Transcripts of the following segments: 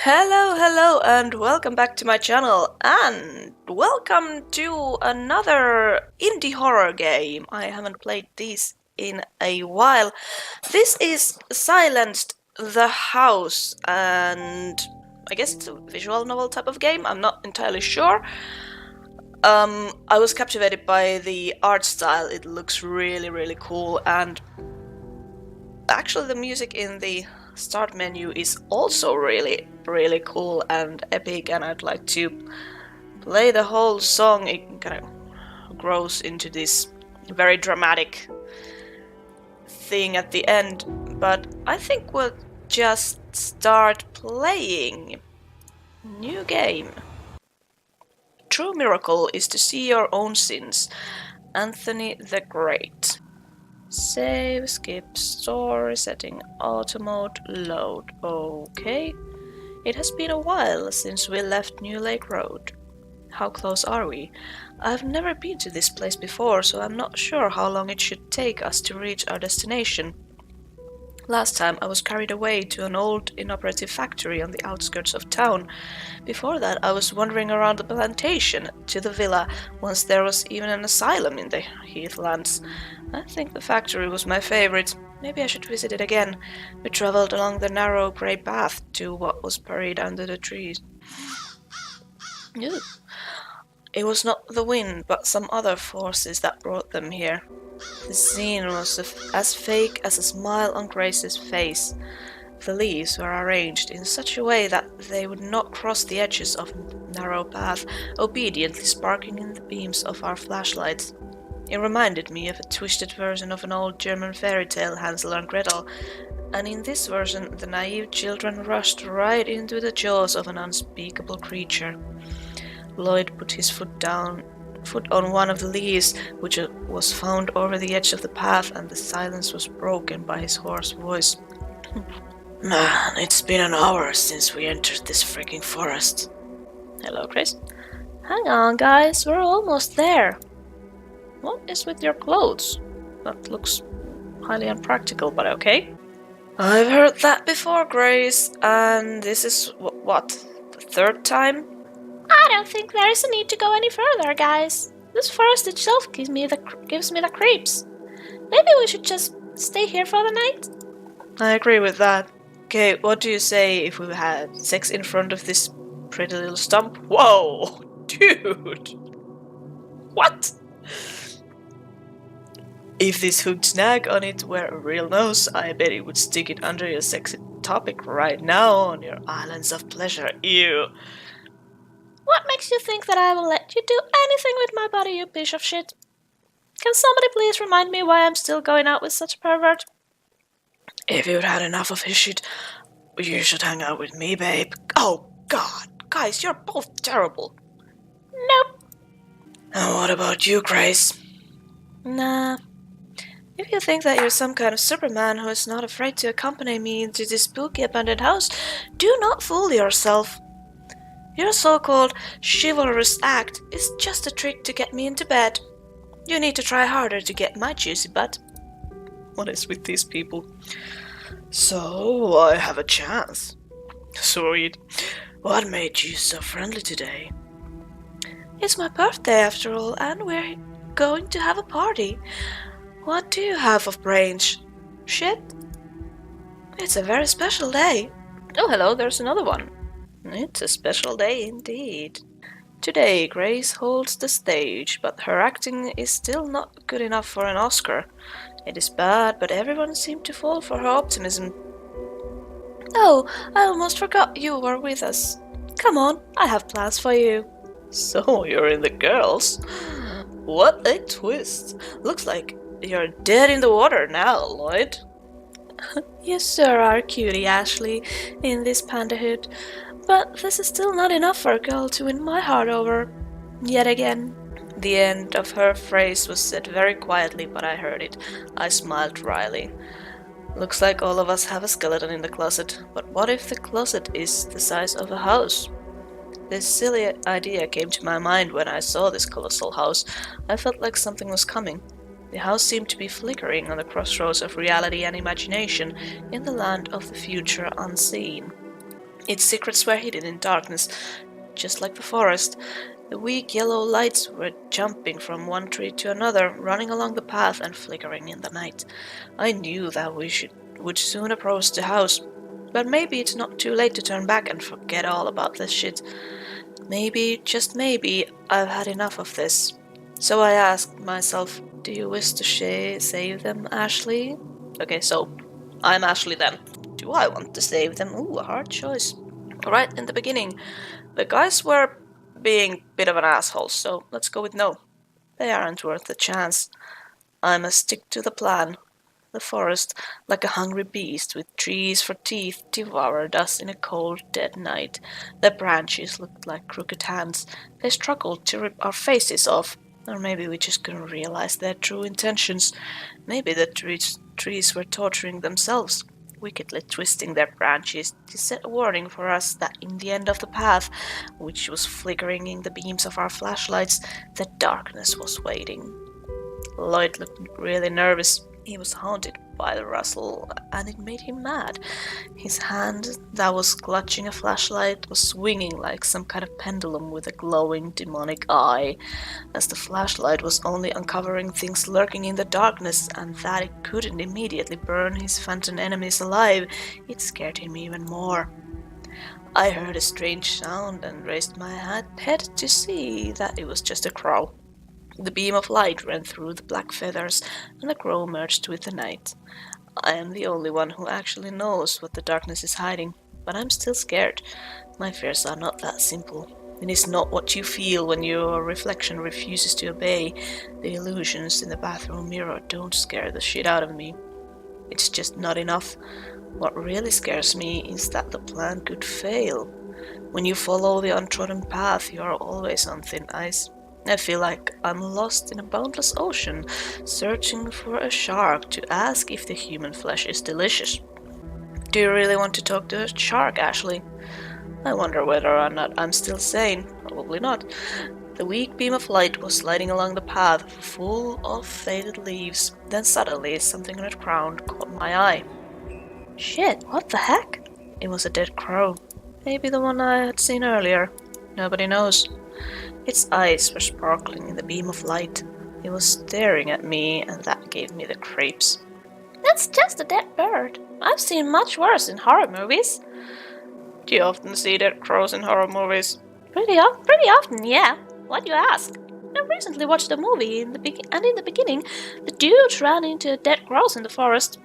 Hello, and welcome back to my channel, and welcome to another indie horror game. I haven't played these in a while. This is Silenced the House, and I guess it's a visual novel type of game. I'm not entirely sure. I was captivated by the art style. It looks really cool, and actually the music in the start menu is also really cool and epic, and I'd like to play the whole song. It kind of grows into this very dramatic thing at the end, but I think we'll just start playing. New game. True miracle is to see your own sins. Anthony the Great. Save, skip, story, setting, auto mode, load. Okay. It has been a while since we left New Lake Road. How close are we? I've never been to this place before, so I'm not sure how long it should take us to reach our destination. Last time I was carried away to an old inoperative factory on the outskirts of town. Before that I was wandering around the plantation to the villa, once there was even an asylum in the heathlands. I think the factory was my favorite. Maybe I should visit it again. We traveled along the narrow grey path to what was buried under the trees. Ew. It was not the wind, but some other forces that brought them here. The scene was as fake as a smile on Grace's face. The leaves were arranged in such a way that they would not cross the edges of the narrow path, obediently sparkling in the beams of our flashlights. It reminded me of a twisted version of an old German fairy tale, Hansel and Gretel, and in this version the naive children rushed right into the jaws of an unspeakable creature. Lloyd put his foot on one of the leaves, which was found over the edge of the path, and the silence was broken by his hoarse voice. Man, it's been an hour since we entered this freaking forest. Hello, Grace. Hang on, guys, we're almost there. What is with your clothes? That looks highly unpractical, but okay. I've heard that before, Grace, and this is what, the third time? I don't think there is a need to go any further, guys. This forest itself gives me the creeps. Maybe we should just stay here for the night? I agree with that. Okay, what do you say if we had sex in front of this pretty little stump? Whoa, dude! What? If this hooked snag on it were a real nose, I bet it would stick it under your sexy topic right now on your islands of pleasure. Ew. What makes you think that I will let you do anything with my body, you piece of shit? Can somebody please remind me why I'm still going out with such a pervert? If you'd had enough of his shit, you should hang out with me, babe. Oh, God. Guys, you're both terrible. Nope. And what about you, Grace? Nah. If you think that you're some kind of Superman who is not afraid to accompany me into this spooky abandoned house, do not fool yourself. Your so-called chivalrous act is just a trick to get me into bed. You need to try harder to get my juicy butt. What is with these people? So, I have a chance. Sweet. What made you so friendly today? It's my birthday after all, and we're going to have a party. What do you have of brains? Shit? It's a very special day. Oh, hello, there's another one. It's a special day indeed. Today, Grace holds the stage, but her acting is still not good enough for an Oscar. It is bad, but everyone seemed to fall for her optimism. Oh, I almost forgot you were with us. Come on, I have plans for you. So, you're in the girls? What a twist. Looks like you're dead in the water now, Lloyd. You sure are cutie, Ashley, in this pandahood. But this is still not enough for a girl to win my heart over. Yet again. The end of her phrase was said very quietly, but I heard it. I smiled dryly. Looks like all of us have a skeleton in the closet. But what if the closet is the size of a house? This silly idea came to my mind when I saw this colossal house. I felt like something was coming. The house seemed to be flickering on the crossroads of reality and imagination in the land of the future unseen. Its secrets were hidden in darkness, just like the forest. The weak yellow lights were jumping from one tree to another, running along the path and flickering in the night. I knew that would soon approach the house, but maybe it's not too late to turn back and forget all about this shit. Maybe, just maybe, I've had enough of this. So I asked myself, do you wish to save them, Ashley? Okay, so I'm Ashley then. Do I want to save them? Ooh, a hard choice. Right in the beginning, the guys were being a bit of an asshole, so let's go with no. They aren't worth a chance. I must stick to the plan. The forest, like a hungry beast with trees for teeth, devoured us in a cold, dead night. The branches looked like crooked hands. They struggled to rip our faces off. Or maybe we just couldn't realize their true intentions. Maybe the trees were torturing themselves, wickedly twisting their branches to set a warning for us that in the end of the path, which was flickering in the beams of our flashlights, the darkness was waiting. Lloyd looked really nervous. He was haunted by the rustle, and it made him mad. His hand, that was clutching a flashlight, was swinging like some kind of pendulum with a glowing demonic eye. As the flashlight was only uncovering things lurking in the darkness, and that it couldn't immediately burn his phantom enemies alive, it scared him even more. I heard a strange sound and raised my head to see that it was just a crow. The beam of light ran through the black feathers, and the crow merged with the night. I am the only one who actually knows what the darkness is hiding, but I'm still scared. My fears are not that simple. It is not what you feel when your reflection refuses to obey. The illusions in the bathroom mirror don't scare the shit out of me. It's just not enough. What really scares me is that the plan could fail. When you follow the untrodden path, you are always on thin ice. I feel like I'm lost in a boundless ocean, searching for a shark to ask if the human flesh is delicious. Do you really want to talk to a shark, Ashley? I wonder whether or not I'm still sane. Probably not. The weak beam of light was sliding along the path, full of faded leaves. Then suddenly, something on the ground caught my eye. Shit, what the heck? It was a dead crow. Maybe the one I had seen earlier. Nobody knows. Its eyes were sparkling in the beam of light. It was staring at me, and that gave me the creeps. That's just a dead bird. I've seen much worse in horror movies. Do you often see dead crows in horror movies? Pretty often, yeah. Why do you ask? I recently watched a movie, and in the beginning, the dude ran into a dead crow in the forest,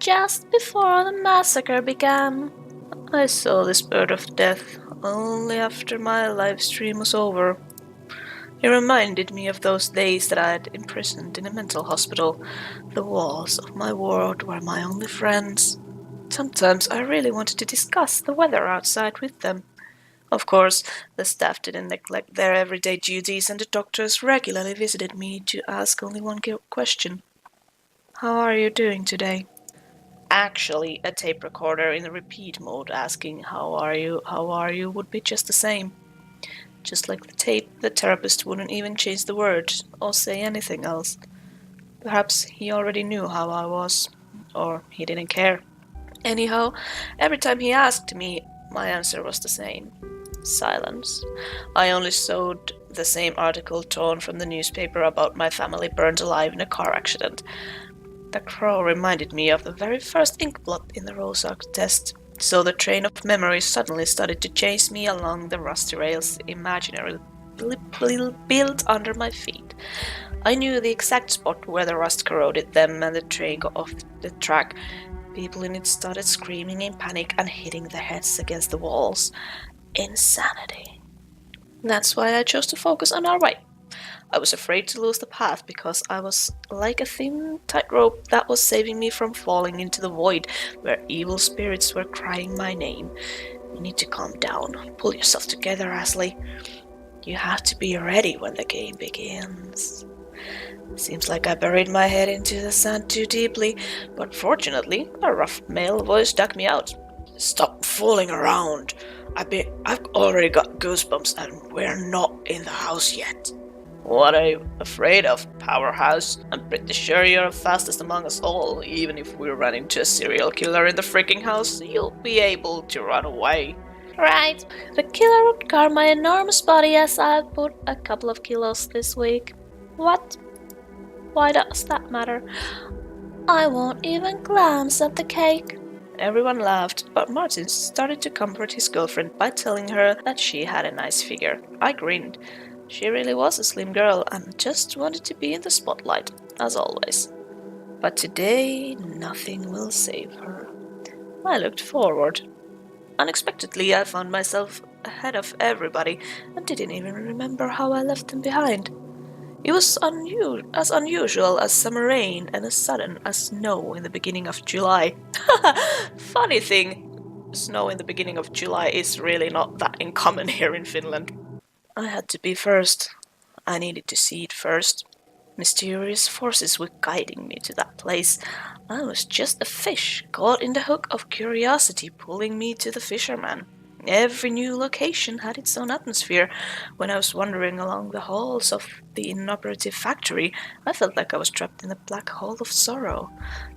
just before the massacre began. I saw this bird of death only after my live stream was over. It reminded me of those days that I had imprisoned in a mental hospital. The walls of my ward were my only friends. Sometimes I really wanted to discuss the weather outside with them. Of course, the staff didn't neglect their everyday duties, and the doctors regularly visited me to ask only one question. How are you doing today? Actually, a tape recorder in repeat mode asking how are you would be just the same. Just like the tape, the therapist wouldn't even change the words or say anything else. Perhaps he already knew how I was, or he didn't care. Anyhow, every time he asked me, my answer was the same. Silence. I only showed the same article torn from the newspaper about my family burned alive in a car accident. The crow reminded me of the very first ink blot in the Rorschach test, so the train of memories suddenly started to chase me along the rusty rails imaginarily built under my feet. I knew the exact spot where the rust corroded them and the train got off the track. People in it started screaming in panic and hitting their heads against the walls. Insanity. That's why I chose to focus on our way. I was afraid to lose the path because I was like a thin tightrope that was saving me from falling into the void where evil spirits were crying my name. You need to calm down. Pull yourself together, Ashley. You have to be ready when the game begins. Seems like I buried my head into the sand too deeply, but fortunately, a rough male voice dug me out. Stop fooling around. I've already got goosebumps and we're not in the house yet. What are you afraid of, powerhouse? I'm pretty sure you're the fastest among us all. Even if we run into a serial killer in the freaking house, you'll be able to run away. Right. The killer would guard my enormous body as I've put a couple of kilos this week. What? Why does that matter? I won't even glance at the cake. Everyone laughed, but Martin started to comfort his girlfriend by telling her that she had a nice figure. I grinned. She really was a slim girl and just wanted to be in the spotlight, as always. But today, nothing will save her. I looked forward. Unexpectedly, I found myself ahead of everybody and didn't even remember how I left them behind. It was as unusual as summer rain and as sudden as snow in the beginning of July. Funny thing, snow in the beginning of July is really not that uncommon here in Finland. I had to be first. I needed to see it first. Mysterious forces were guiding me to that place. I was just a fish caught in the hook of curiosity pulling me to the fisherman. Every new location had its own atmosphere. When I was wandering along the halls of the inoperative factory, I felt like I was trapped in a black hole of sorrow.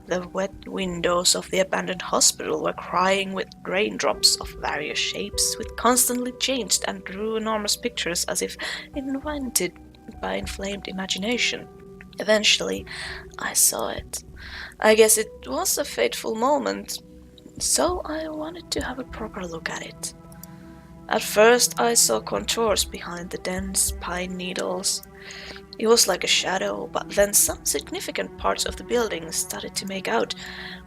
The wet windows of the abandoned hospital were crying with raindrops of various shapes, which constantly changed and drew enormous pictures as if invented by inflamed imagination. Eventually, I saw it. I guess it was a fateful moment, so I wanted to have a proper look at it. At first, I saw contours behind the dense pine needles. It was like a shadow, but then some significant parts of the building started to make out.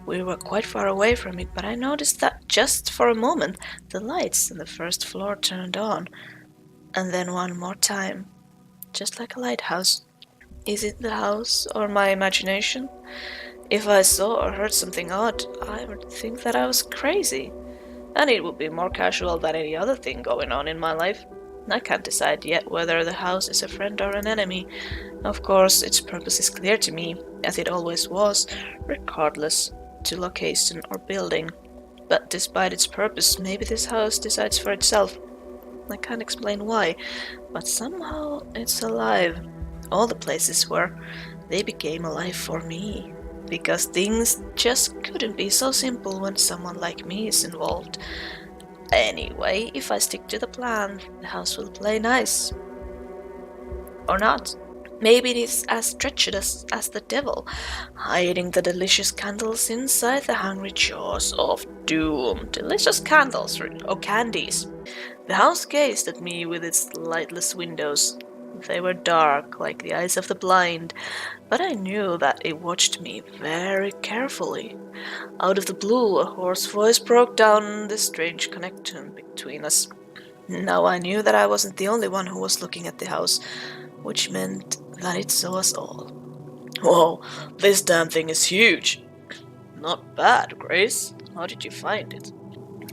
We were quite far away from it, but I noticed that just for a moment, the lights on the first floor turned on. And then one more time, just like a lighthouse. Is it the house or my imagination? If I saw or heard something odd, I would think that I was crazy. And it would be more casual than any other thing going on in my life. I can't decide yet whether the house is a friend or an enemy. Of course, its purpose is clear to me, as it always was, regardless to location or building. But despite its purpose, maybe this house decides for itself. I can't explain why, but somehow it's alive. All the places were. They became alive for me. Because things just couldn't be so simple when someone like me is involved. Anyway, if I stick to the plan, the house will play nice. Or not. Maybe it is as treacherous as the devil, hiding the delicious candles inside the hungry jaws of doom. Delicious candles, or candies. The house gazed at me with its lightless windows. They were dark, like the eyes of the blind, but I knew that it watched me very carefully. Out of the blue, a hoarse voice broke down the strange connection between us. Now I knew that I wasn't the only one who was looking at the house, which meant that it saw us all. Whoa, this damn thing is huge. Not bad, Grace. How did you find it?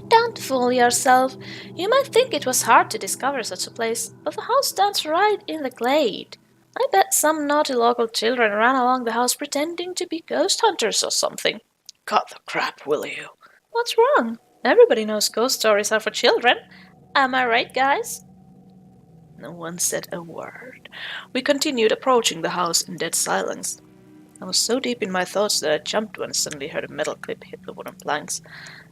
Don't fool yourself. You might think it was hard to discover such a place, but the house stands right in the glade. I bet some naughty local children ran along the house pretending to be ghost hunters or something. Cut the crap, will you? What's wrong? Everybody knows ghost stories are for children. Am I right, guys? No one said a word. We continued approaching the house in dead silence. I was so deep in my thoughts that I jumped when I suddenly heard a metal clip hit the wooden planks,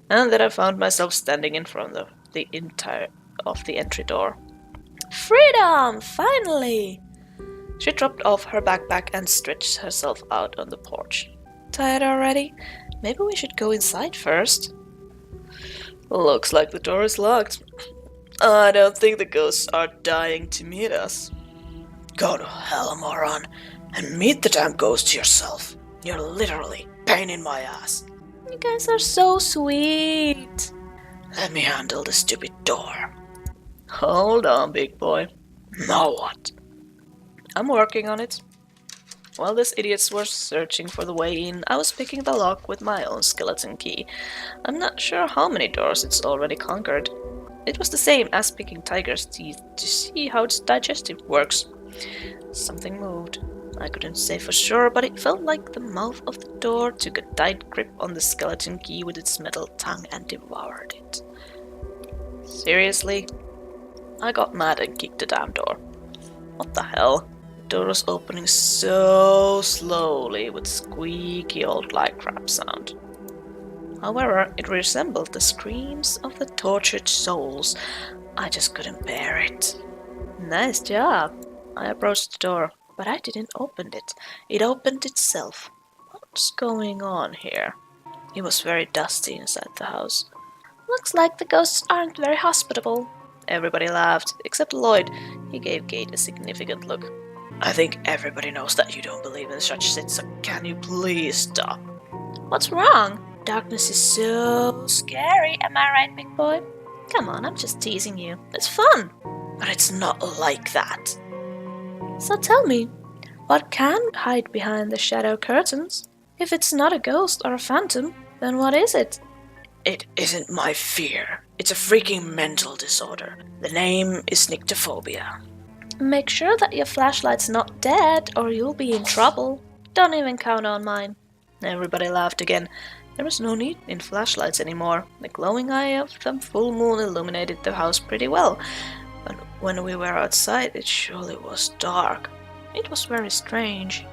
and then I found myself standing in front of the entry door. Freedom! Finally! She dropped off her backpack and stretched herself out on the porch. Tired already? Maybe we should go inside first. Looks like the door is locked. I don't think the ghosts are dying to meet us. Go to hell, moron, and meet the damn ghosts yourself. You're literally pain in my ass. You guys are so sweet. Let me handle the stupid door. Hold on, big boy. Now what? I'm working on it. While these idiots were searching for the way in, I was picking the lock with my own skeleton key. I'm not sure how many doors it's already conquered. It was the same as picking tiger's teeth to see how its digestive works. Something moved. I couldn't say for sure, but it felt like the mouth of the door took a tight grip on the skeleton key with its metal tongue and devoured it. Seriously? I got mad and kicked the damn door. What the hell? The door was opening so slowly with squeaky old like crap sound. However, it resembled the screams of the tortured souls. I just couldn't bear it. Nice job. I approached the door, but I didn't open it. It opened itself. What's going on here? It was very dusty inside the house. Looks like the ghosts aren't very hospitable. Everybody laughed, except Lloyd. He gave Kate a significant look. I think everybody knows that you don't believe in such shit, so can you please stop? What's wrong? Darkness is so scary, am I right, big boy? Come on, I'm just teasing you. It's fun. But it's not like that. So tell me, what can hide behind the shadow curtains? If it's not a ghost or a phantom, then what is it? It isn't my fear. It's a freaking mental disorder. The name is nyctophobia. Make sure that your flashlight's not dead or you'll be in trouble. Don't even count on mine. Everybody laughed again. There was no need in flashlights anymore. The glowing eye of the full moon illuminated the house pretty well. But when we were outside, it surely was dark. It was very strange.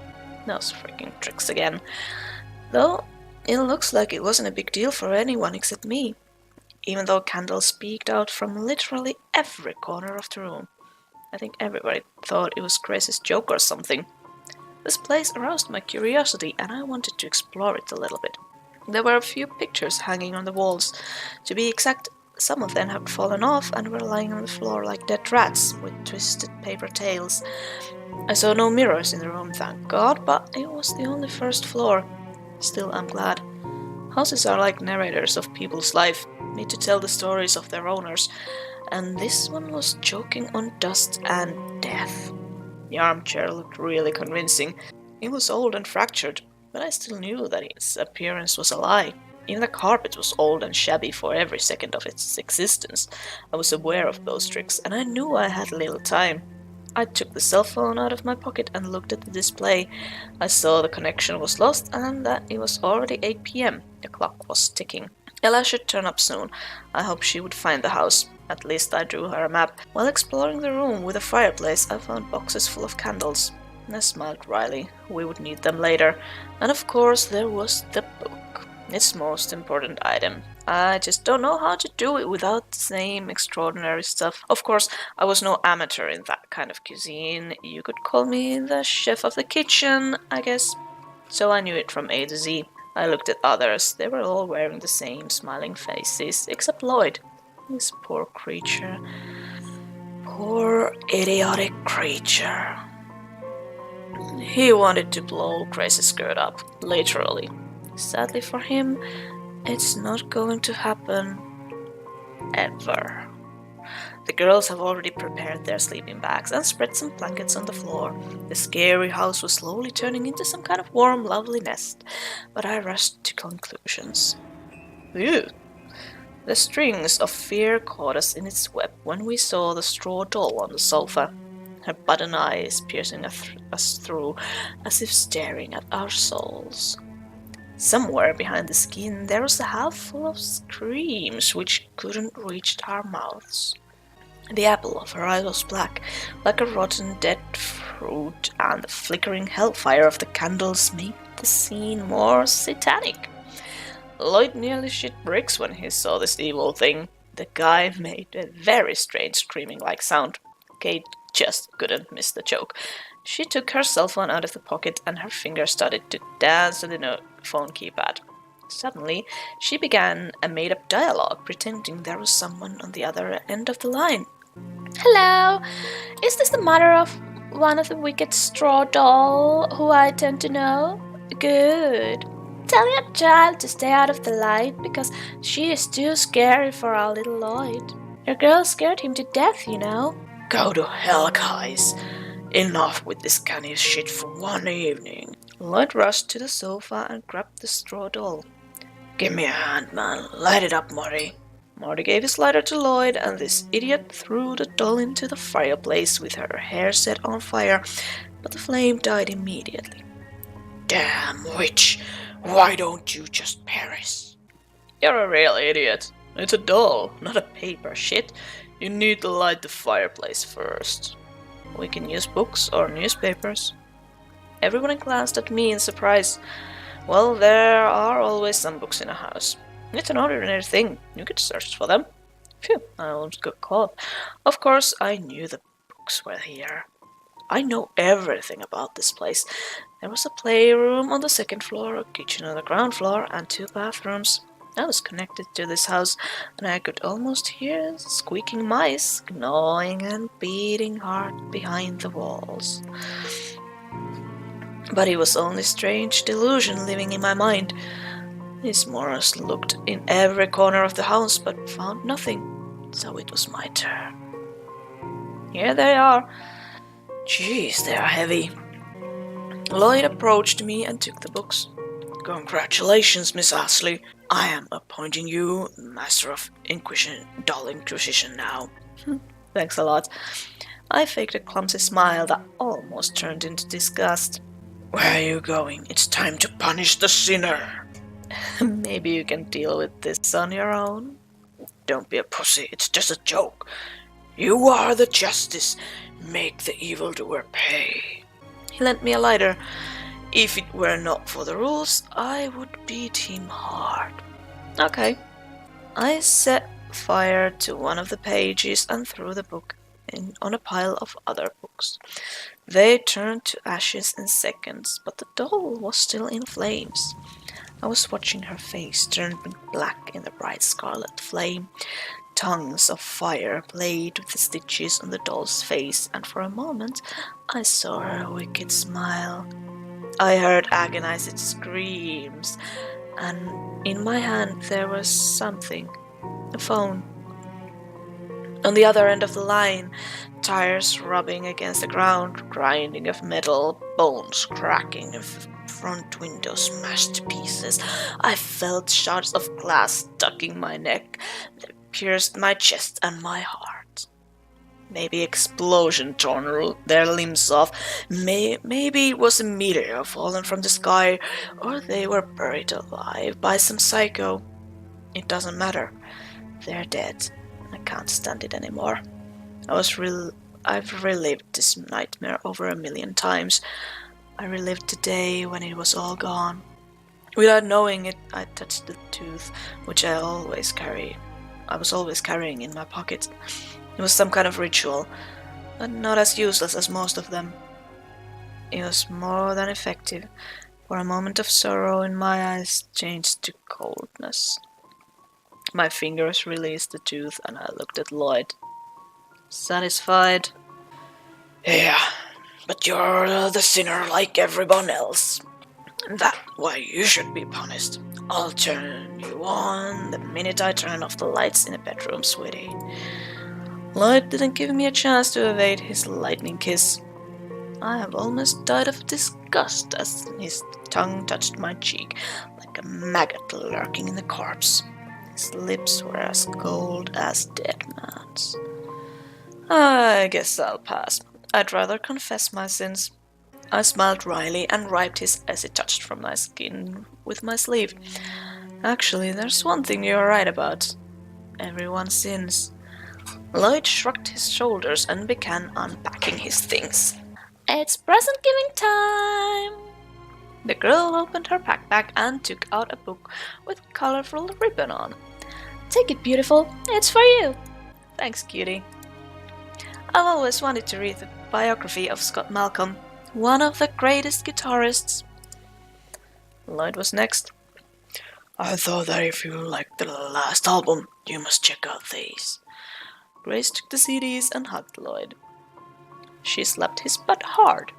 Those freaking tricks again. Though, it looks like it wasn't a big deal for anyone except me. Even though candles peeked out from literally every corner of the room. I think everybody thought it was Grace's joke or something. This place aroused my curiosity and I wanted to explore it a little bit. There were a few pictures hanging on the walls. To be exact, some of them had fallen off and were lying on the floor like dead rats with twisted paper tails. I saw no mirrors in the room, thank God, but it was the only first floor. Still, I'm glad. Houses are like narrators of people's life, need to tell the stories of their owners, and this one was choking on dust and death. The armchair looked really convincing. It was old and fractured, but I still knew that its appearance was a lie. Even the carpet was old and shabby for every second of its existence. I was aware of those tricks, and I knew I had little time. I took the cell phone out of my pocket and looked at the display. I saw the connection was lost and that it was already 8 p.m. The clock was ticking. Ella should turn up soon. I hoped she would find the house. At least I drew her a map. While exploring the room with a fireplace, I found boxes full of candles. I smiled wryly. We would need them later. And of course there was the book. Its most important item. I just don't know how to do it without the same extraordinary stuff. Of course, I was no amateur in that kind of cuisine. You could call me the chef of the kitchen, I guess. So I knew it from A to Z. I looked at others. They were all wearing the same smiling faces, except Lloyd. This poor creature. Poor idiotic creature. He wanted to blow Grace's skirt up, literally. Sadly for him, it's not going to happen ever. The girls have already prepared their sleeping bags and spread some blankets on the floor. The scary house was slowly turning into some kind of warm, lovely nest, but I rushed to conclusions. Ew. The strings of fear caught us in its web when we saw the straw doll on the sofa. Her button eyes piercing us through as if staring at our souls. Somewhere behind the skin there was a house full of screams which couldn't reach our mouths. The apple of her eye was black, like a rotten dead fruit, and the flickering hellfire of the candles made the scene more satanic. Lloyd nearly shit bricks when he saw this evil thing. The guy made a very strange screaming-like sound. Kate just couldn't miss the joke. She took her cell phone out of the pocket and her fingers started to dance on the phone keypad. Suddenly, she began a made-up dialogue, pretending there was someone on the other end of the line. Hello, is this the mother of one of the wicked straw doll who I tend to know? Good. Tell your child to stay out of the light because she is too scary for our little Lloyd. Your girl scared him to death, you know. Go to hell, guys. Enough with this kind of shit for one evening. Lloyd rushed to the sofa and grabbed the straw doll. Give me a hand, man. Light it up, Marty. Marty gave his lighter to Lloyd, and this idiot threw the doll into the fireplace with her hair set on fire, but the flame died immediately. Damn witch! Why don't you just perish? You're a real idiot. It's a doll, not a paper shit. You need to light the fireplace first. We can use books or newspapers. Everyone glanced at me in surprise. Well, there are always some books in a house. It's an ordinary thing. You could search for them. Phew, I almost got caught. Of course, I knew the books were here. I know everything about this place. There was a playroom on the second floor, a kitchen on the ground floor, and 2 bathrooms. I was connected to this house, and I could almost hear squeaking mice gnawing and beating hard behind the walls. But it was only strange delusion living in my mind. These morons looked in every corner of the house, but found nothing, so it was my turn. Here they are. Jeez, they are heavy. Lloyd approached me and took the books. Congratulations, Miss Ashley. I am appointing you Master of Dull Inquisition now. Thanks a lot. I faked a clumsy smile that almost turned into disgust. Where are you going? It's time to punish the sinner. Maybe you can deal with this on your own. Don't be a pussy, it's just a joke. You are the justice. Make the evildoer pay. He lent me a lighter. If it were not for the rules, I would beat him hard. Okay. I set fire to one of the pages and threw the book on a pile of other books. They turned to ashes in seconds, but the doll was still in flames. I was watching her face turn black in the bright scarlet flame. Tongues of fire played with the stitches on the doll's face, and for a moment I saw her wicked smile. I heard agonized screams, and in my hand there was something. A phone. On the other end of the line, tires rubbing against the ground, grinding of metal, bones cracking, front window smashed to pieces. I felt shards of glass stuck in my neck that pierced my chest and my heart. Maybe explosion torn their limbs off. Maybe it was a meteor fallen from the sky, or they were buried alive by some psycho. It doesn't matter. They're dead. I can't stand it anymore. I've relived this nightmare over 1,000,000 times. I relived the day when it was all gone. Without knowing it, I touched the tooth, which I was always carrying in my pocket. It was some kind of ritual, but not as useless as most of them. It was more than effective, for a moment of sorrow in my eyes changed to coldness. My fingers released the tooth and I looked at Lloyd. Satisfied? Yeah, but you're the sinner like everyone else. That's why you should be punished. I'll turn you on the minute I turn off the lights in the bedroom, sweetie. Lloyd didn't give me a chance to evade his lightning kiss. I have almost died of disgust as his tongue touched my cheek like a maggot lurking in the corpse. His lips were as cold as dead man's. I guess I'll pass. I'd rather confess my sins. I smiled wryly and wiped his acid touched from my skin with my sleeve. Actually, there's one thing you're right about. Everyone sins. Lloyd shrugged his shoulders and began unpacking his things. It's present-giving time! The girl opened her backpack and took out a book with colorful ribbon on. Take it, beautiful. It's for you. Thanks, cutie. I've always wanted to read the biography of Scott Malcolm, one of the greatest guitarists. Lloyd was next. I thought that if you liked the last album, you must check out these. Grace took the CDs and hugged Lloyd. She slapped his butt hard.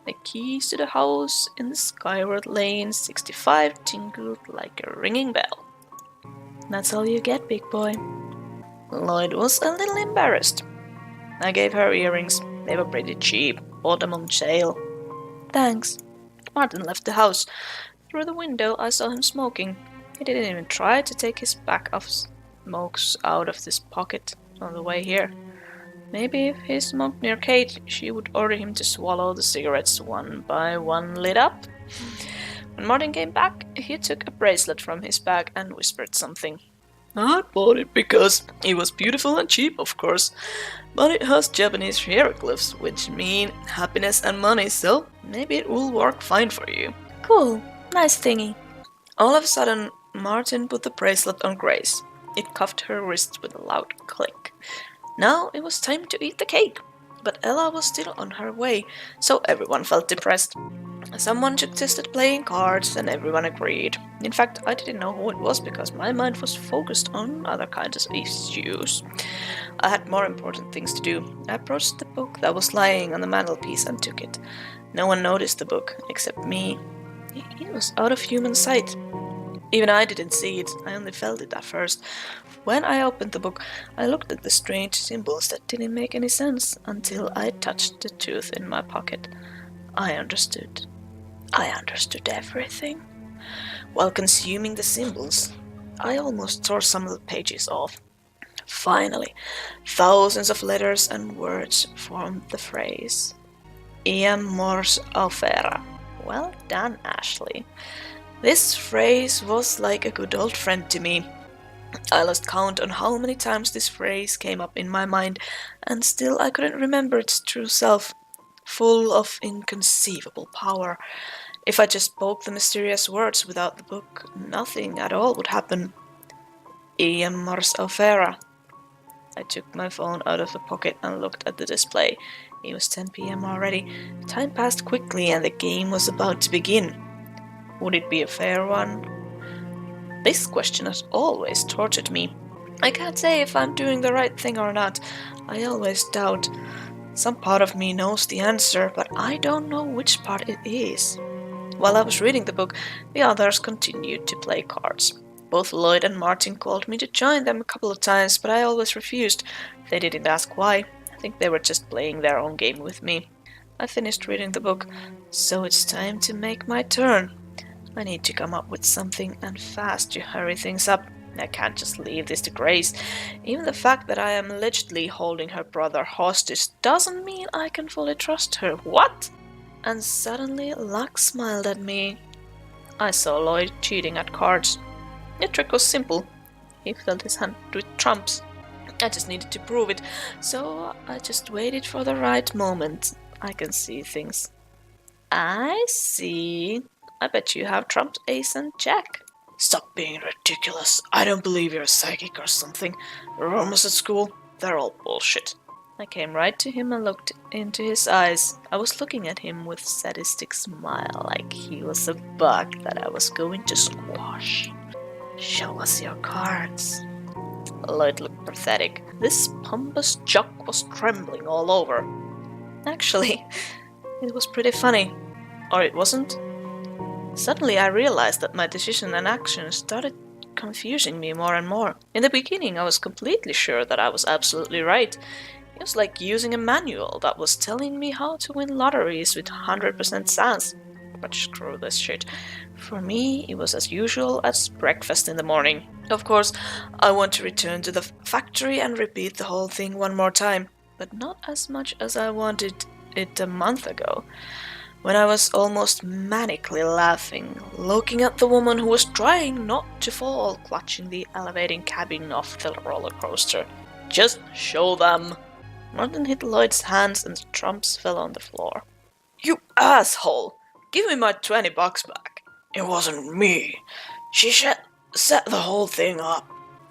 The keys to the house in the Skyward Lane 65 tinkled like a ringing bell. That's all you get, big boy. Lloyd was a little embarrassed. I gave her earrings. They were pretty cheap. Bought them on sale. Thanks. Martin left the house. Through the window I saw him smoking. He didn't even try to take his pack of smokes out of his pocket on the way here. Maybe if he smoked near Kate, she would order him to swallow the cigarettes one by one lit up. When Martin came back, he took a bracelet from his bag and whispered something. I bought it because it was beautiful and cheap, of course, but it has Japanese hieroglyphs, which mean happiness and money, so maybe it will work fine for you. Cool, nice thingy. All of a sudden, Martin put the bracelet on Grace. It cuffed her wrists with a loud click. Now it was time to eat the cake. But Ella was still on her way, so everyone felt depressed. Someone suggested playing cards, and everyone agreed. In fact, I didn't know who it was because my mind was focused on other kinds of issues. I had more important things to do. I approached the book that was lying on the mantelpiece and took it. No one noticed the book, except me. It was out of human sight. Even I didn't see it, I only felt it at first. When I opened the book, I looked at the strange symbols that didn't make any sense until I touched the tooth in my pocket. I understood. I understood everything. While consuming the symbols, I almost tore some of the pages off. Finally, thousands of letters and words formed the phrase. Iam mors aufera. Well done, Ashley. This phrase was like a good old friend to me. I lost count on how many times this phrase came up in my mind, and still I couldn't remember its true self. Full of inconceivable power. If I just spoke the mysterious words without the book, nothing at all would happen. Iam mors aufera. I took my phone out of the pocket and looked at the display. It was 10 p.m. already. Time passed quickly and the game was about to begin. Would it be a fair one? This question has always tortured me. I can't say if I'm doing the right thing or not. I always doubt. Some part of me knows the answer, but I don't know which part it is. While I was reading the book, the others continued to play cards. Both Lloyd and Martin called me to join them a couple of times, but I always refused. They didn't ask why. I think they were just playing their own game with me. I finished reading the book, so it's time to make my turn. I need to come up with something and fast to hurry things up. I can't just leave this to Grace. Even the fact that I am allegedly holding her brother hostage doesn't mean I can fully trust her. What? And suddenly luck smiled at me. I saw Lloyd cheating at cards. The trick was simple. He filled his hand with trumps. I just needed to prove it, so I just waited for the right moment. I can see things. I see. I bet you have trumps ace and jack. Stop being ridiculous. I don't believe you're psychic or something. Rumors at school, they're all bullshit. I came right to him and looked into his eyes. I was looking at him with a sadistic smile, like he was a bug that I was going to squash. Show us your cards. Lloyd looked pathetic. This pompous jock was trembling all over. Actually, it was pretty funny. Or it wasn't. Suddenly I realized that my decision and actions started confusing me more and more. In the beginning I was completely sure that I was absolutely right. It was like using a manual that was telling me how to win lotteries with 100% chance. But screw this shit. For me, it was as usual as breakfast in the morning. Of course, I want to return to the factory and repeat the whole thing one more time, but not as much as I wanted it a month ago. When I was almost manically laughing, looking at the woman who was trying not to fall, clutching the elevating cabin of the roller coaster. Just show them! Martin hit Lloyd's hands and the trumps fell on the floor. You asshole! Give me my $20 back. It wasn't me. She set the whole thing up.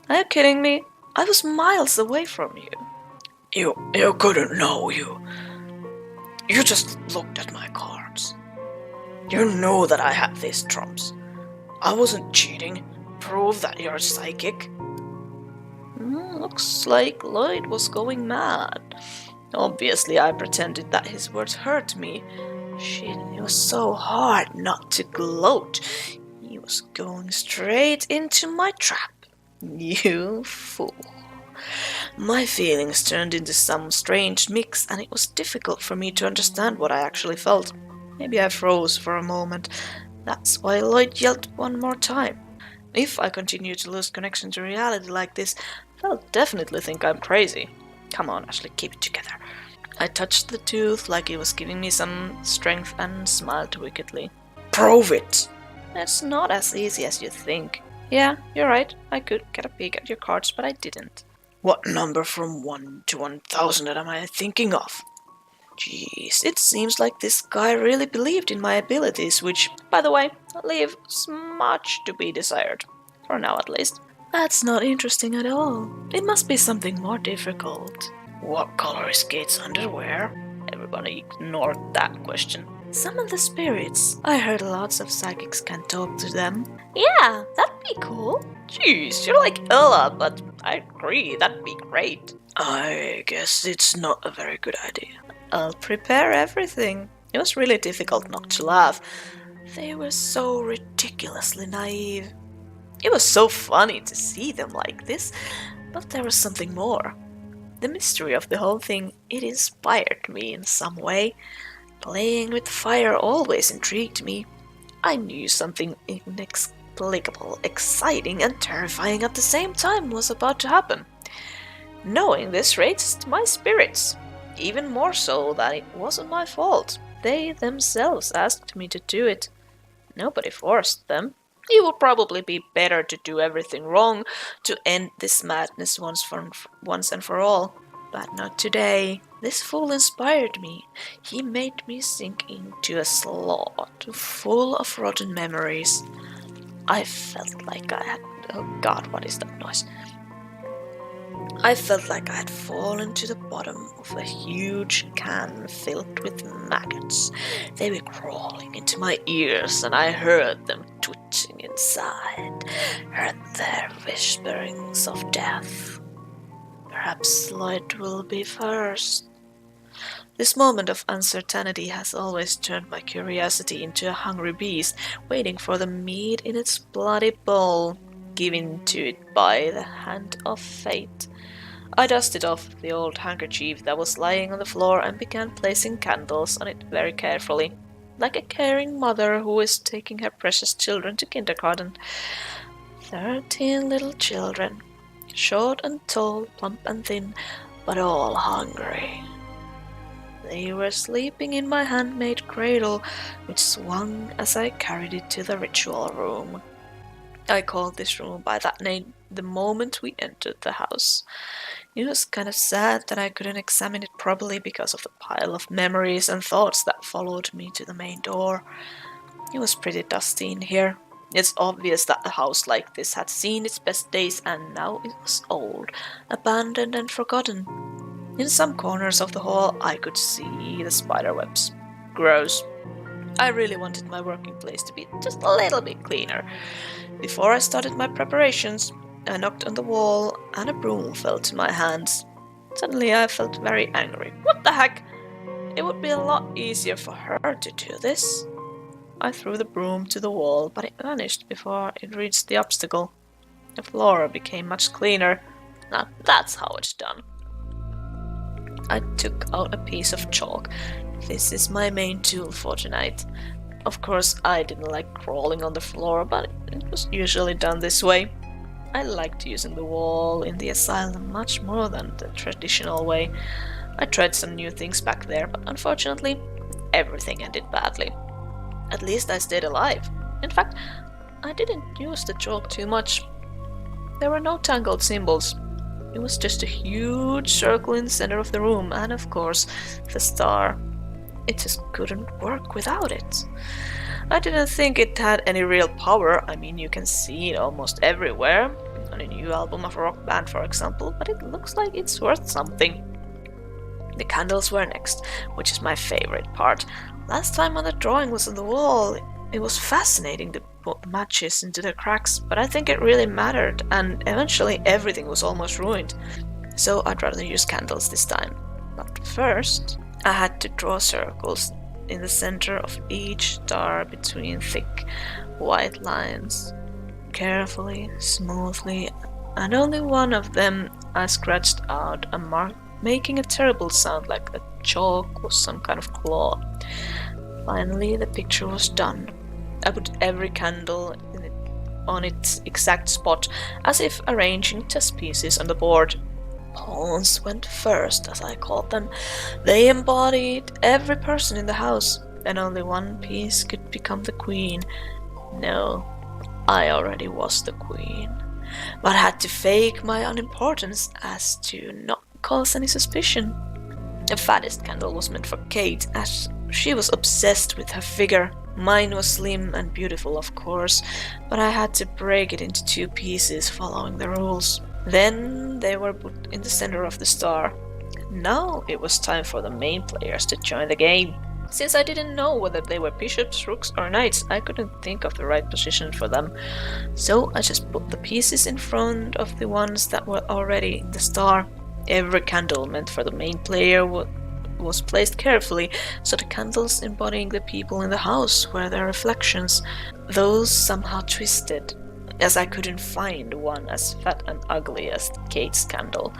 Are you kidding me? I was miles away from you. You couldn't know you. You just looked at my cards. You knew that I had these trumps. I wasn't cheating. Prove that you're psychic. Looks like Lloyd was going mad. Obviously, I pretended that his words hurt me. Shit, it was so hard not to gloat. He was going straight into my trap. You fool. My feelings turned into some strange mix, and it was difficult for me to understand what I actually felt. Maybe I froze for a moment. That's why Lloyd yelled one more time. If I continue to lose connection to reality like this, they'll definitely think I'm crazy. Come on, Ashley, keep it together. I touched the tooth like it was giving me some strength and smiled wickedly. Prove it! It's not as easy as you think. Yeah, you're right. I could get a peek at your cards, but I didn't. What number from 1 to 1,000 am I thinking of? Jeez, it seems like this guy really believed in my abilities, which, by the way, leaves much to be desired. For now at least. That's not interesting at all. It must be something more difficult. What color is Kate's underwear? Everybody ignored that question. Summon the spirits. I heard lots of psychics can talk to them. Yeah, that'd be cool. Jeez, you're like Ella, but I agree, that'd be great. I guess it's not a very good idea. I'll prepare everything. It was really difficult not to laugh. They were so ridiculously naive. It was so funny to see them like this, but there was something more. The mystery of the whole thing, it inspired me in some way. Playing with fire always intrigued me. I knew something inexplicable, exciting, and terrifying at the same time was about to happen. Knowing this raised my spirits, even more so that it wasn't my fault. They themselves asked me to do it. Nobody forced them. It would probably be better to do everything wrong to end this madness once and for all. But not today. This fool inspired me. He made me sink into a slot full of rotten memories. I felt like I had... Oh God, what is that noise? I felt like I had fallen to the bottom of a huge can filled with maggots. They were crawling into my ears and I heard them twitching inside, heard their whisperings of death. Perhaps Lloyd will be first. This moment of uncertainty has always turned my curiosity into a hungry beast, waiting for the meat in its bloody bowl, given to it by the hand of fate. I dusted off the old handkerchief that was lying on the floor and began placing candles on it very carefully, like a caring mother who is taking her precious children to kindergarten. 13 little children, short and tall, plump and thin, but all hungry. They were sleeping in my handmade cradle, which swung as I carried it to the ritual room. I called this room by that name the moment we entered the house. It was kind of sad that I couldn't examine it properly because of the pile of memories and thoughts that followed me to the main door. It was pretty dusty in here. It's obvious that a house like this had seen its best days and now it was old, abandoned and forgotten. In some corners of the hall I could see the spiderwebs. Gross. I really wanted my working place to be just a little bit cleaner. Before I started my preparations, I knocked on the wall and a broom fell to my hands. Suddenly I felt very angry. What the heck? It would be a lot easier for her to do this. I threw the broom to the wall, but it vanished before it reached the obstacle. The floor became much cleaner. Now that's how it's done. I took out a piece of chalk. This is my main tool for tonight. Of course, I didn't like crawling on the floor, but it was usually done this way. I liked using the wall in the asylum much more than the traditional way. I tried some new things back there, but unfortunately, everything ended badly. At least I stayed alive. In fact, I didn't use the chalk too much. There were no tangled symbols. It was just a huge circle in the center of the room, and of course, the star. It just couldn't work without it. I didn't think it had any real power. I mean, you can see it almost everywhere, on a new album of a rock band, for example, but it looks like it's worth something. The candles were next, which is my favorite part. Last time when the drawing was on the wall, it was fascinating to put matches into the cracks, but I think it really mattered, and eventually everything was almost ruined. So I'd rather use candles this time. But first, I had to draw circles in the center of each star between thick, white lines. Carefully, smoothly, and only one of them I scratched out a mark, making a terrible sound like a chalk was some kind of claw. Finally, the picture was done. I put every candle on its exact spot, as if arranging chess pieces on the board. Pawns went first, as I called them. They embodied every person in the house, and only one piece could become the queen. No, I already was the queen, but had to fake my unimportance as to not cause any suspicion. The fattest candle was meant for Kate, as she was obsessed with her figure. Mine was slim and beautiful, of course, but I had to break it into 2 pieces following the rules. Then they were put in the center of the star. Now it was time for the main players to join the game. Since I didn't know whether they were bishops, rooks, or knights, I couldn't think of the right position for them. So I just put the pieces in front of the ones that were already in the star. Every candle meant for the main player was placed carefully, so the candles embodying the people in the house were their reflections. Those somehow twisted, as I couldn't find one as fat and ugly as Kate's candle.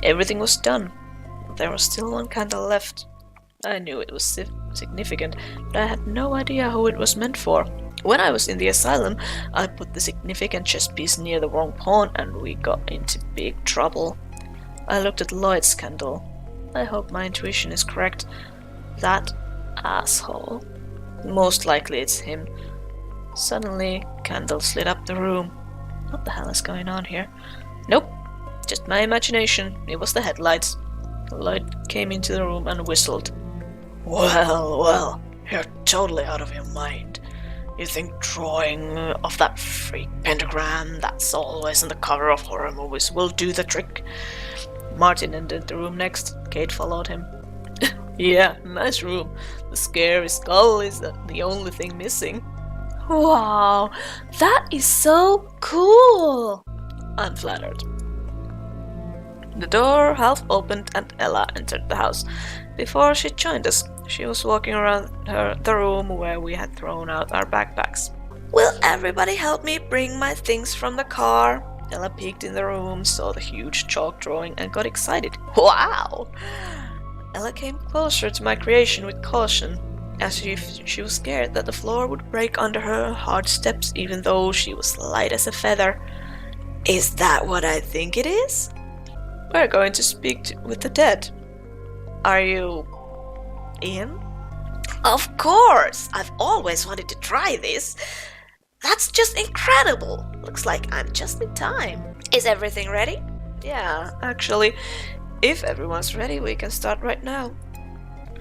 Everything was done. There was still 1 candle left. I knew it was significant, but I had no idea who it was meant for. When I was in the asylum, I put the significant chess piece near the wrong pawn and we got into big trouble. I looked at Lloyd's candle. I hope my intuition is correct. That asshole. Most likely it's him. Suddenly, candles lit up the room. What the hell is going on here? Nope, just my imagination. It was the headlights. Lloyd came into the room and whistled. Well, you're totally out of your mind. You think drawing of that freak pentagram that's always on the cover of horror movies will do the trick? Martin entered the room next. Kate followed him. Yeah, nice room. The scary skull is the only thing missing. Wow, that is so cool! I'm flattered. The door half opened and Ella entered the house. Before she joined us, she was walking around the room where we had thrown out our backpacks. Will everybody help me bring my things from the car? Ella peeked in the room, saw the huge chalk drawing and got excited. Wow! Ella came closer to my creation with caution, as if she was scared that the floor would break under her hard steps even though she was light as a feather. Is that what I think it is? We're going to speak with the dead. Are you in? Of course! I've always wanted to try this. That's just incredible! Looks like I'm just in time. Is everything ready? Yeah, actually, if everyone's ready, we can start right now.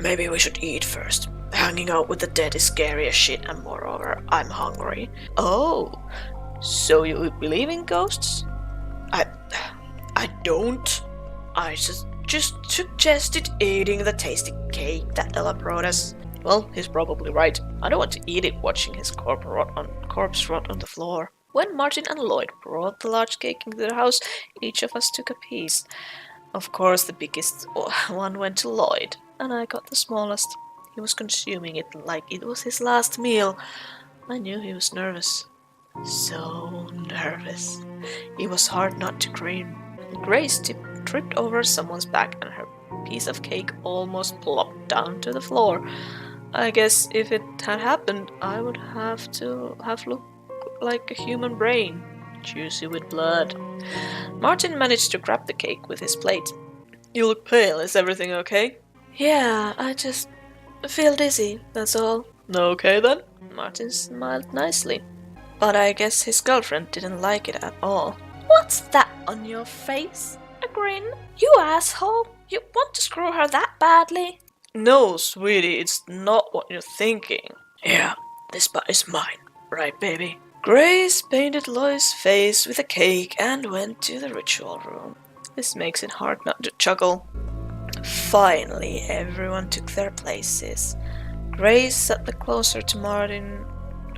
Maybe we should eat first. Hanging out with the dead is scary as shit, and moreover, I'm hungry. Oh, so you believe in ghosts? I don't. I just suggested eating the tasty cake that Ella brought us. Well, he's probably right. I don't want to eat it watching his corpse rot on the floor. When Martin and Lloyd brought the large cake into the house, each of us took a piece. Of course, the biggest one went to Lloyd, and I got the smallest. He was consuming it like it was his last meal. I knew he was nervous. So nervous. It was hard not to grin. Grace tripped over someone's back and her piece of cake almost plopped down to the floor. I guess if it had happened, I would have looked like a human brain, juicy with blood. Martin managed to grab the cake with his plate. You look pale, is everything okay? Yeah, I just feel dizzy, that's all. Okay then? Martin smiled nicely. But I guess his girlfriend didn't like it at all. What's that on your face? A grin? You asshole! You want to screw her that badly? No, sweetie, it's not what you're thinking. Yeah, this part is mine, right, baby? Grace painted Lois' face with a cake and went to the ritual room. This makes it hard not to chuckle. Finally, everyone took their places. Grace sat closer to Martin,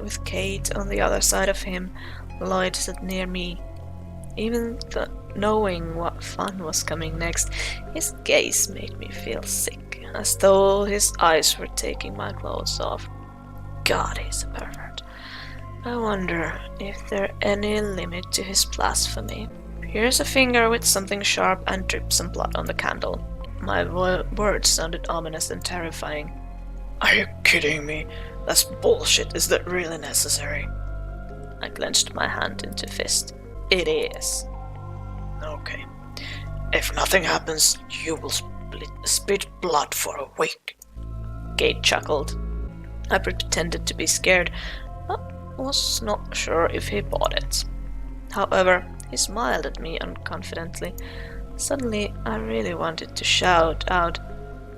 with Kate on the other side of him. Lloyd sat near me. Even knowing what fun was coming next, his gaze made me feel sick, as though his eyes were taking my clothes off. God, he's a pervert. I wonder if there's any limit to his blasphemy. Here's a finger with something sharp and dripped some blood on the candle. My words sounded ominous and terrifying. Are you kidding me? That's bullshit. Is that really necessary? I clenched my hand into fist. It is. Okay. If nothing happens, you will spit blood for a week. Kate chuckled. I pretended to be scared, but was not sure if he bought it. However, he smiled at me unconfidently. Suddenly, I really wanted to shout out,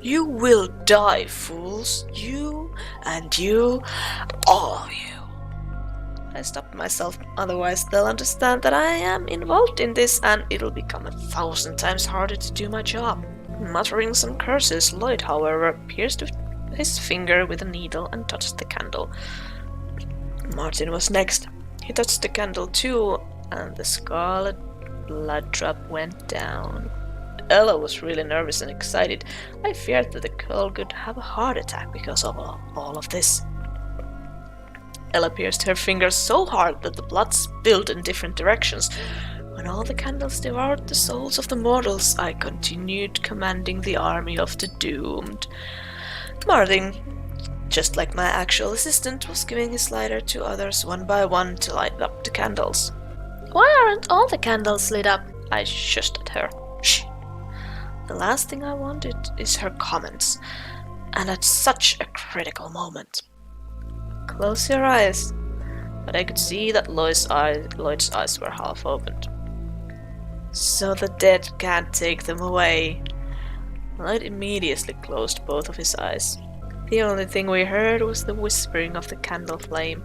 You will die, fools. You and you, all of you. I stopped myself, otherwise they'll understand that I am involved in this and it'll become 1,000 times harder to do my job. Muttering some curses, Lloyd, however, pierced his finger with a needle and touched the candle. Martin was next. He touched the candle too, and the scarlet blood drop went down. Ella was really nervous and excited. I feared that the girl could have a heart attack because of all of this. Ella pierced her finger so hard that the blood spilled in different directions. When all the candles devoured the souls of the mortals, I continued commanding the army of the doomed. Martin, just like my actual assistant, was giving his lighter to others one by one to light up the candles. Why aren't all the candles lit up? I shushed at her. Shh! The last thing I wanted is her comments, and at such a critical moment. Close your eyes. But I could see that Lloyd's eyes were half opened. So the dead can't take them away. Lloyd immediately closed both of his eyes. The only thing we heard was the whispering of the candle flame.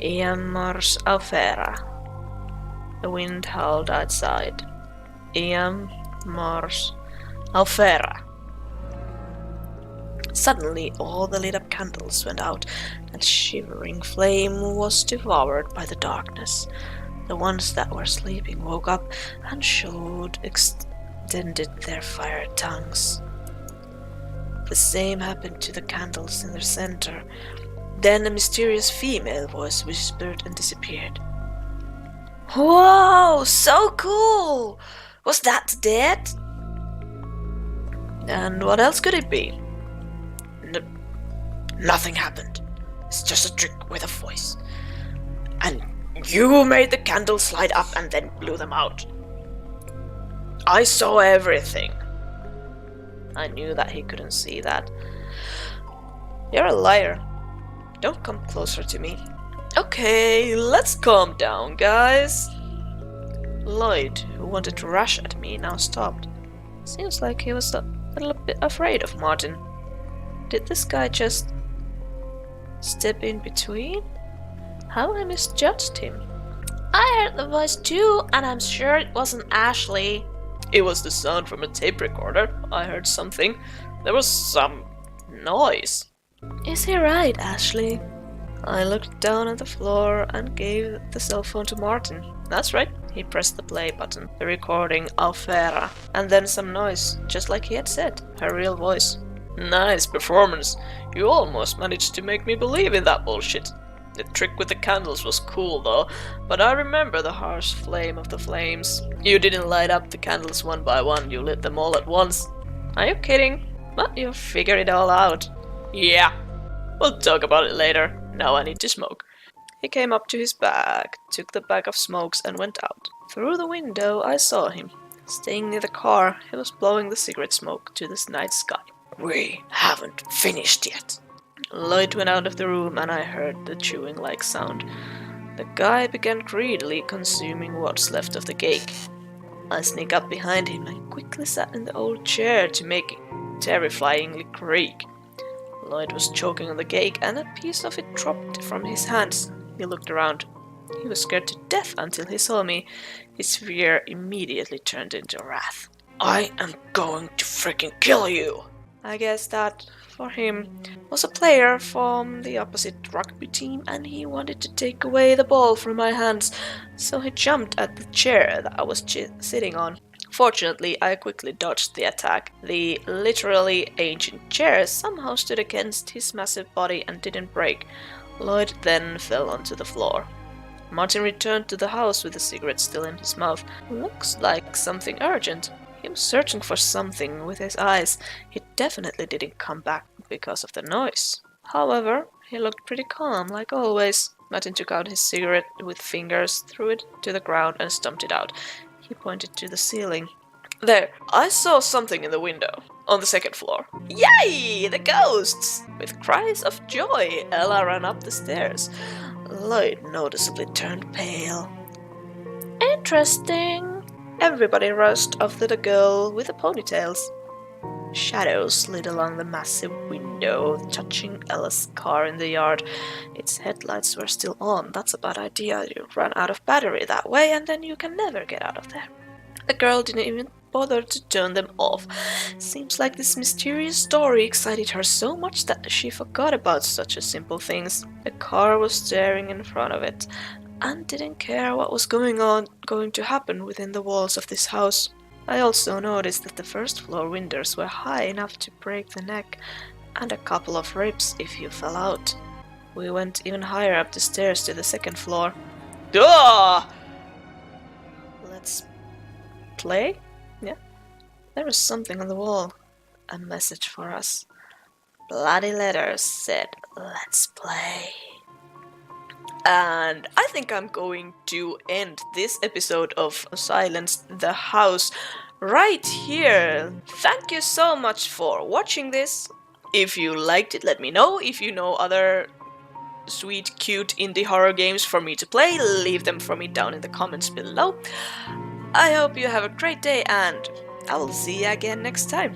Iam mors aufera. The wind howled outside. Iam mors aufera. Suddenly, all the lit-up candles went out, and shivering flame was devoured by the darkness. The ones that were sleeping woke up and extended their fire tongues. The same happened to the candles in their center. Then a mysterious female voice whispered and disappeared. Whoa, so cool! Was that dead? And what else could it be? Nothing happened. It's just a trick with a voice. And you made the candles light up and then blew them out. I saw everything. I knew that he couldn't see that. You're a liar. Don't come closer to me. Okay, let's calm down, guys. Lloyd, who wanted to rush at me, now stopped. Seems like he was a little bit afraid of Martin. Did this guy just step in between? How I misjudged him. I heard the voice too, and I'm sure it wasn't Ashley. It was the sound from a tape recorder. I heard something. There was some noise. Is he right, Ashley? I looked down at the floor and gave the cell phone to Martin. That's right. He pressed the play button, the recording Alfera, and then some noise, just like he had said, her real voice. Nice performance. You almost managed to make me believe in that bullshit. The trick with the candles was cool though, but I remember the harsh flame of the flames. You didn't light up the candles one by one, you lit them all at once. Are you kidding? But you figured it all out. Yeah. We'll talk about it later. Now I need to smoke. He came up to his bag, took the bag of smokes and went out. Through the window I saw him. Staying near the car, he was blowing the cigarette smoke to the night sky. We haven't finished yet. Lloyd went out of the room and I heard the chewing-like sound. The guy began greedily consuming what's left of the cake. I sneaked up behind him and quickly sat in the old chair to make it terrifyingly creak. Lloyd was choking on the cake and a piece of it dropped from his hands. He looked around. He was scared to death until he saw me. His fear immediately turned into wrath. I am going to freaking kill you! I guess that, for him, was a player from the opposite rugby team and he wanted to take away the ball from my hands, so he jumped at the chair that I was sitting on. Fortunately, I quickly dodged the attack. The literally ancient chair somehow stood against his massive body and didn't break. Lloyd then fell onto the floor. Martin returned to the house with the cigarette still in his mouth. Looks like something urgent. He was searching for something with his eyes. He definitely didn't come back because of the noise. However, he looked pretty calm, like always. Martin took out his cigarette with fingers, threw it to the ground and stomped it out. He pointed to the ceiling. There, I saw something in the window, on the second floor. Yay! The ghosts! With cries of joy, Ella ran up the stairs. Lloyd noticeably turned pale. Interesting. Everybody rushed after the girl with the ponytails. Shadows slid along the massive window, touching Ella's car in the yard. Its headlights were still on. That's a bad idea. You run out of battery that way, and then you can never get out of there. The girl didn't even bother to turn them off. Seems like this mysterious story excited her so much that she forgot about such a simple things. The car was staring in front of it, and didn't care what was going to happen within the walls of this house. I also noticed that the first floor windows were high enough to break the neck, and a couple of ribs if you fell out. We went even higher up the stairs to the second floor. Ah! Let's play? Yeah. There was something on the wall. A message for us. Bloody letters said, "Let's play." And I think I'm going to end this episode of Silence the House right here. Thank you so much for watching this. If you liked it, let me know. If you know other sweet, cute indie horror games for me to play, leave them for me down in the comments below. I hope you have a great day, and I will see you again next time.